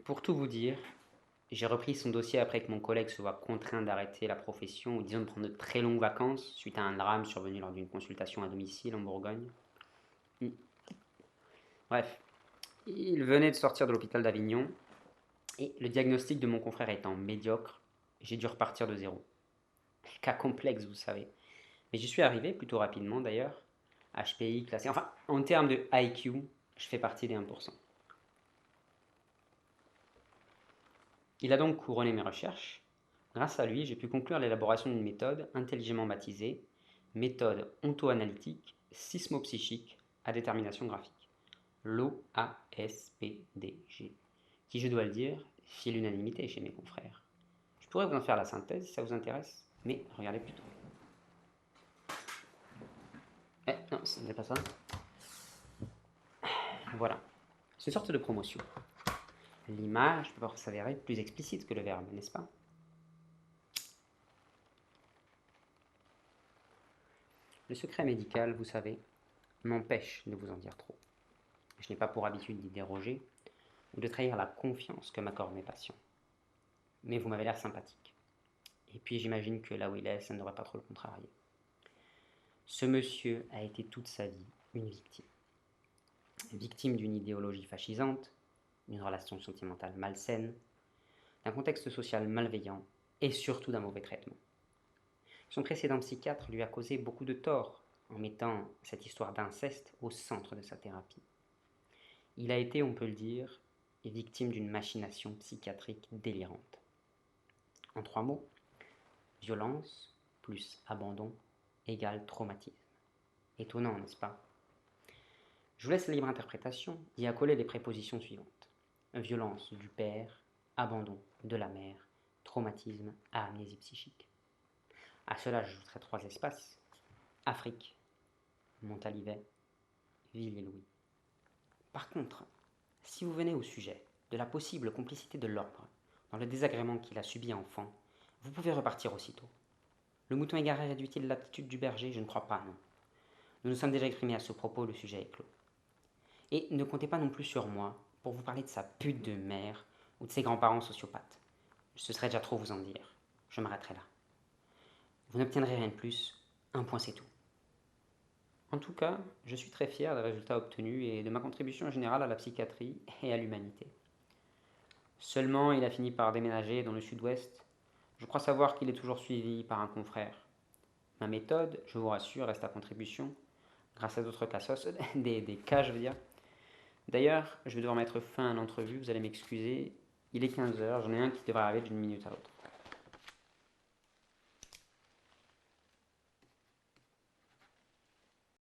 Pour tout vous dire, j'ai repris son dossier après que mon collègue se voit contraint d'arrêter la profession ou disons de prendre de très longues vacances suite à un drame survenu lors d'une consultation à domicile en Bourgogne. Hmm. Bref, il venait de sortir de l'hôpital d'Avignon et le diagnostic de mon confrère étant médiocre, j'ai dû repartir de zéro. Cas complexe, vous savez. Mais j'y suis arrivé plutôt rapidement d'ailleurs. HPI classé. Enfin, en termes de IQ, je fais partie des 1%. Il a donc couronné mes recherches. Grâce à lui, j'ai pu conclure l'élaboration d'une méthode intelligemment baptisée méthode onto-analytique sismopsychique à détermination graphique, l'OASPDG, qui, je dois le dire, fit l'unanimité chez mes confrères. Je pourrais vous en faire la synthèse si ça vous intéresse, mais regardez plutôt. Non, ce n'est pas ça. Voilà, c'est une sorte de promotion. L'image peut s'avérer plus explicite que le verbe, n'est-ce pas? Le secret médical, vous savez, m'empêche de vous en dire trop. Je n'ai pas pour habitude d'y déroger ou de trahir la confiance que m'accordent mes patients. Mais vous m'avez l'air sympathique. Et puis j'imagine que là où il est, ça ne devrait pas trop le contrarier. Ce monsieur a été toute sa vie une victime. Victime d'une idéologie fascisante, d'une relation sentimentale malsaine, d'un contexte social malveillant et surtout d'un mauvais traitement. Son précédent psychiatre lui a causé beaucoup de tort en mettant cette histoire d'inceste au centre de sa thérapie. Il a été, on peut le dire, victime d'une machination psychiatrique délirante. En 3 mots, violence plus abandon égale traumatisme. Étonnant, n'est-ce pas? Je vous laisse la libre interprétation d'y accoler les prépositions suivantes. Violence du père, abandon de la mère, traumatisme à amnésie psychique. À cela, j'ajouterai 3 espaces. Afrique, Montalivet, Ville-et-Louis. Par contre, si vous venez au sujet de la possible complicité de l'ordre dans le désagrément qu'il a subi enfant, vous pouvez repartir aussitôt. Le mouton égaré réduit-il l'attitude du berger? Je ne crois pas, non. Nous nous sommes déjà exprimés à ce propos, le sujet est clos. Et ne comptez pas non plus sur moi pour vous parler de sa pute de mère ou de ses grands-parents sociopathes. Ce serait déjà trop vous en dire. Je m'arrêterai là. Vous n'obtiendrez rien de plus, un point c'est tout. En tout cas, je suis très fier des résultats obtenus et de ma contribution générale à la psychiatrie et à l'humanité. Seulement, il a fini par déménager dans le sud-ouest. Je crois savoir qu'il est toujours suivi par un confrère. Ma méthode, je vous rassure, reste à contribution, grâce à d'autres cassos, des cas, je veux dire. D'ailleurs, je vais devoir mettre fin à l'entrevue, vous allez m'excuser. Il est 15h, j'en ai un qui devrait arriver d'une minute à l'autre.